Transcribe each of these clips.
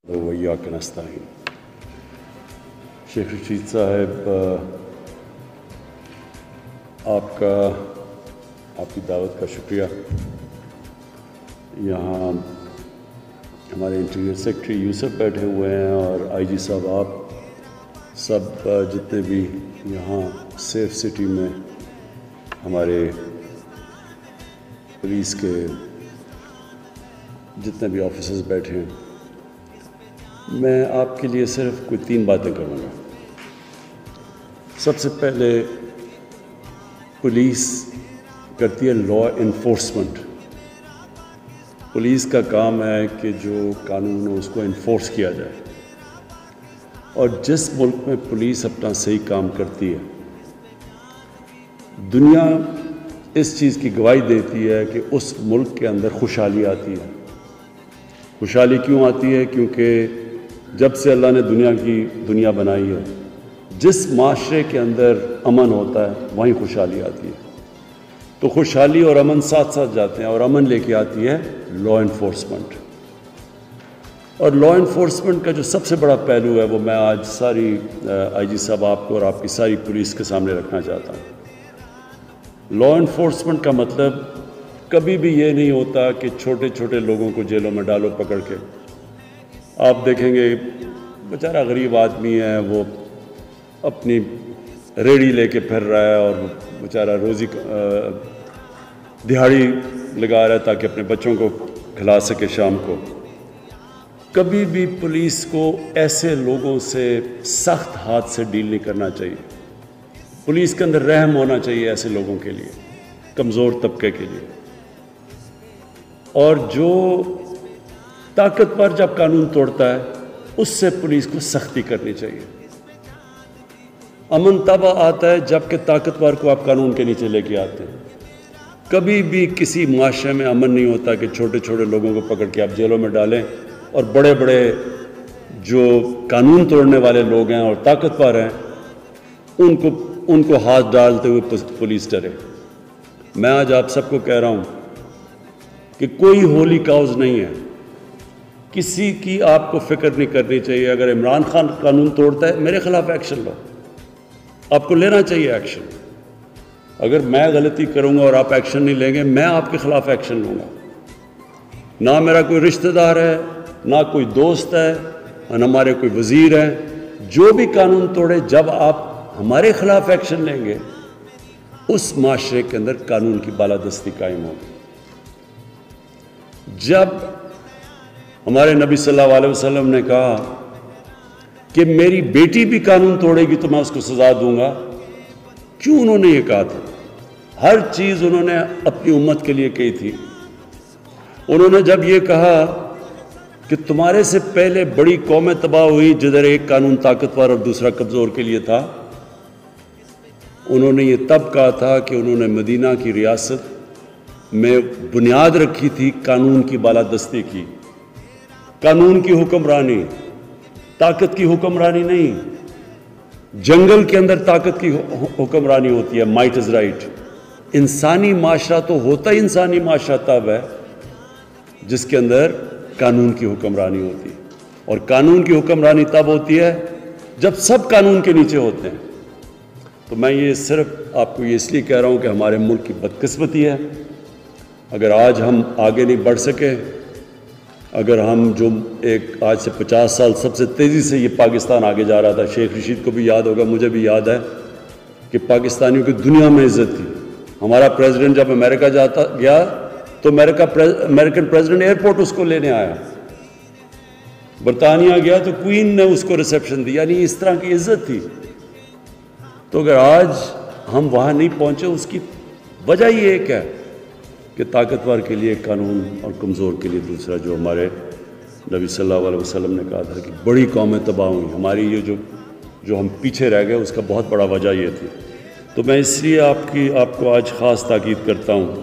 وإياك نستعين۔ شیخ رشید صاحب، آپ کی دعوت کا شکریہ۔ یہاں ہمارے انٹیریئر سیکرٹری یوسف بیٹھے ہوئے ہیں اور آئی جی صاحب، آپ سب جتنے بھی یہاں سیف سٹی میں ہمارے پولیس کے جتنے بھی آفیسرز بیٹھے ہیں، میں آپ کے لیے صرف کوئی 3 باتیں کروں گا۔ سب سے پہلے، پولیس کرتی ہے لا انفورسمنٹ۔ پولیس کا کام ہے کہ جو قانون ہو اس کو انفورس کیا جائے، اور جس ملک میں پولیس اپنا صحیح کام کرتی ہے، دنیا اس چیز کی گواہی دیتی ہے کہ اس ملک کے اندر خوشحالی آتی ہے۔ خوشحالی کیوں آتی ہے؟ کیونکہ جب سے اللہ نے دنیا بنائی ہے، جس معاشرے کے اندر امن ہوتا ہے وہیں خوشحالی آتی ہے۔ تو خوشحالی اور امن ساتھ ساتھ جاتے ہیں، اور امن لے کے آتی ہے لا انفورسمنٹ۔ اور لا انفورسمنٹ کا جو سب سے بڑا پہلو ہے، وہ میں آج ساری آئی جی صاحب، آپ کو اور آپ کی ساری پولیس کے سامنے رکھنا چاہتا ہوں۔ لا انفورسمنٹ کا مطلب کبھی بھی یہ نہیں ہوتا کہ چھوٹے چھوٹے لوگوں کو جیلوں میں ڈالو پکڑ کے۔ آپ دیکھیں گے بیچارہ غریب آدمی ہے، وہ اپنی ریڑھی لے کے پھر رہا ہے اور بیچارہ روزی دہاڑی لگا رہا ہے تاکہ اپنے بچوں کو کھلا سکے شام کو۔ کبھی بھی پولیس کو ایسے لوگوں سے سخت ہاتھ سے ڈیل نہیں کرنا چاہیے۔ پولیس کے اندر رحم ہونا چاہیے ایسے لوگوں کے لیے، کمزور طبقے کے لیے۔ اور جو طاقتور جب قانون توڑتا ہے، اس سے پولیس کو سختی کرنی چاہیے۔ امن تب آتا ہے جب کہ طاقتور کو آپ قانون کے نیچے لے کے آتے ہیں۔ کبھی بھی کسی معاشرے میں امن نہیں ہوتا کہ چھوٹے چھوٹے لوگوں کو پکڑ کے آپ جیلوں میں ڈالیں، اور بڑے بڑے جو قانون توڑنے والے لوگ ہیں اور طاقتور ہیں، ان کو ہاتھ ڈالتے ہوئے پولیس ڈرے۔ میں آج آپ سب کو کہہ رہا ہوں کہ کوئی ہولی کاؤز نہیں ہے، کسی کی آپ کو فکر نہیں کرنی چاہیے۔ اگر عمران خان قانون توڑتا ہے، میرے خلاف ایکشن لو، آپ کو لینا چاہیے ایکشن۔ اگر میں غلطی کروں گا اور آپ ایکشن نہیں لیں گے، میں آپ کے خلاف ایکشن لوں گا۔ نہ میرا کوئی رشتہ دار ہے، نہ کوئی دوست ہے، نہ ہمارے کوئی وزیر ہیں۔ جو بھی قانون توڑے، جب آپ ہمارے خلاف ایکشن لیں گے، اس معاشرے کے اندر قانون کی بالادستی قائم ہوگی۔ جب ہمارے نبی صلی اللہ علیہ وسلم نے کہا کہ میری بیٹی بھی قانون توڑے گی تو میں اس کو سزا دوں گا، کیوں انہوں نے یہ کہا تھا؟ ہر چیز انہوں نے اپنی امت کے لیے کہی تھی۔ انہوں نے جب یہ کہا کہ تمہارے سے پہلے بڑی قومیں تباہ ہوئی جدھر ایک قانون طاقتور اور دوسرا کمزور کے لیے تھا، انہوں نے یہ تب کہا تھا کہ انہوں نے مدینہ کی ریاست میں بنیاد رکھی تھی قانون کی بالادستی کی، قانون کی حکمرانی، طاقت کی حکمرانی نہیں۔ جنگل کے اندر طاقت کی حکمرانی ہوتی ہے، مائٹ از رائٹ۔ انسانی معاشرہ تو ہوتا ہی انسانی معاشرہ تب ہے جس کے اندر قانون کی حکمرانی ہوتی ہے، اور قانون کی حکمرانی تب ہوتی ہے جب سب قانون کے نیچے ہوتے ہیں۔ تو میں یہ صرف آپ کو یہ اس لیے کہہ رہا ہوں کہ ہمارے ملک کی بدقسمتی ہے اگر آج ہم آگے نہیں بڑھ سکے، اگر ہم جو ایک آج سے 50 سال سب سے تیزی سے یہ پاکستان آگے جا رہا تھا، شیخ رشید کو بھی یاد ہوگا، مجھے بھی یاد ہے کہ پاکستانیوں کی دنیا میں عزت تھی۔ ہمارا پریزیڈنٹ جب امریکہ گیا تو امریکن پریزیڈنٹ ایئرپورٹ اس کو لینے آیا، برطانیہ گیا تو کوئین نے اس کو ریسیپشن دی، یعنی اس طرح کی عزت تھی۔ تو اگر آج ہم وہاں نہیں پہنچے، اس کی وجہ یہ ایک ہے کہ طاقتور کے لیے قانون اور کمزور کے لیے دوسرا، جو ہمارے نبی صلی اللہ علیہ وسلم نے کہا تھا کہ بڑی قومیں تباہ ہوئیں۔ ہماری یہ جو ہم پیچھے رہ گئے، اس کا بہت بڑا وجہ یہ تھی۔ تو میں اس لیے آپ کو آج خاص تاکید کرتا ہوں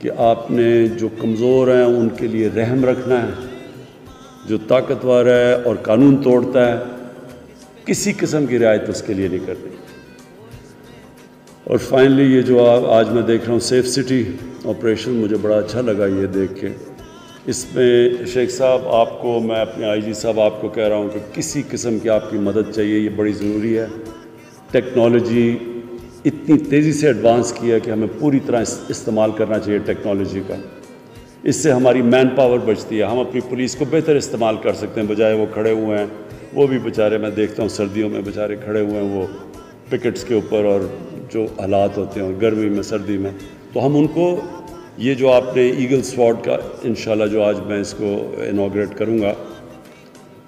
کہ آپ نے جو کمزور ہیں ان کے لیے رحم رکھنا ہے، جو طاقتور ہے اور قانون توڑتا ہے کسی قسم کی رعایت اس کے لیے نہیں کرنی۔ اور فائنلی یہ جو آج میں دیکھ رہا ہوں سیف سٹی آپریشن، مجھے بڑا اچھا لگا یہ دیکھ کے اس میں شیخ صاحب آپ کو میں اپنے آئی جی صاحب آپ کو کہہ رہا ہوں کہ کسی قسم کی آپ کی مدد چاہیے، یہ بڑی ضروری ہے۔ ٹیکنالوجی اتنی تیزی سے ایڈوانس کی ہے کہ ہمیں پوری طرح استعمال کرنا چاہیے ٹیکنالوجی کا۔ اس سے ہماری مین پاور بچتی ہے، ہم اپنی پولیس کو بہتر استعمال کر سکتے ہیں، بجائے وہ کھڑے ہوئے ہیں، وہ بھی بیچارے میں دیکھتا ہوں سردیوں میں بیچارے کھڑے ہوئے ہیں وہ پکٹس کے اوپر، اور جو حالات ہوتے ہیں گرمی میں سردی میں، تو ہم ان کو یہ جو آپ نے ایگل سواڈ کا انشاءاللہ جو آج میں اس کو انوگریٹ کروں گا،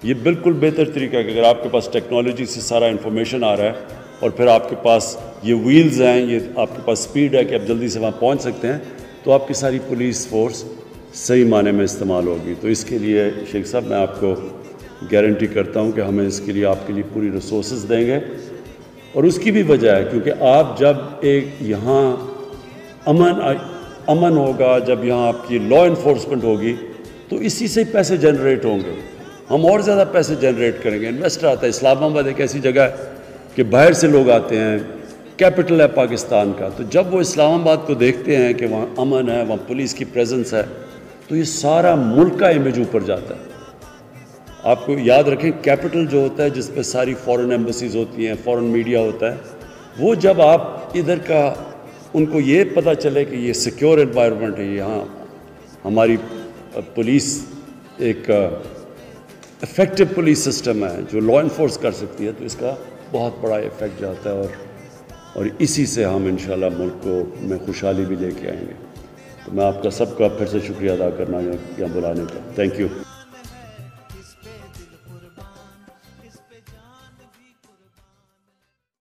یہ بالکل بہتر طریقہ ہے کہ اگر آپ کے پاس ٹیکنالوجی سے سارا انفارمیشن آ رہا ہے اور پھر آپ کے پاس یہ ویلز ہیں، یہ آپ کے پاس سپیڈ ہے کہ آپ جلدی سے وہاں پہنچ سکتے ہیں، تو آپ کی ساری پولیس فورس صحیح معنی میں استعمال ہوگی۔ تو اس کے لیے شیخ صاحب میں آپ کو گارنٹی کرتا ہوں کہ ہمیں اس کے لیے آپ کے لیے پوری ریسورسز دیں گے، اور اس کی بھی وجہ ہے کیونکہ آپ جب ایک یہاں امن ہوگا، جب یہاں آپ کی لا انفورسمنٹ ہوگی، تو اسی سے پیسے جنریٹ ہوں گے، ہم اور زیادہ پیسے جنریٹ کریں گے۔ انویسٹر آتا ہے، اسلام آباد ایک ایسی جگہ ہے کہ باہر سے لوگ آتے ہیں، کیپٹل ہے پاکستان کا، تو جب وہ اسلام آباد کو دیکھتے ہیں کہ وہاں امن ہے، وہاں پولیس کی پریزنس ہے، تو یہ سارا ملک کا امیج اوپر جاتا ہے۔ آپ کو یاد رکھیں کیپٹل جو ہوتا ہے جس پہ ساری فورن ایمبیسیز ہوتی ہیں، فورن میڈیا ہوتا ہے، وہ جب آپ ادھر کا ان کو یہ پتہ چلے کہ یہ سیکیور انوائرمنٹ ہے، یہاں ہماری پولیس ایک افیکٹو پولیس سسٹم ہے جو لا انفورس کر سکتی ہے، تو اس کا بہت بڑا ایفیکٹ جاتا ہے، اور اسی سے ہم انشاءاللہ ملک کو میں خوشحالی بھی لے کے آئیں گے۔ تو میں آپ کا سب کا پھر سے شکریہ ادا کرنا یہاں بلانے کا۔ Thank you.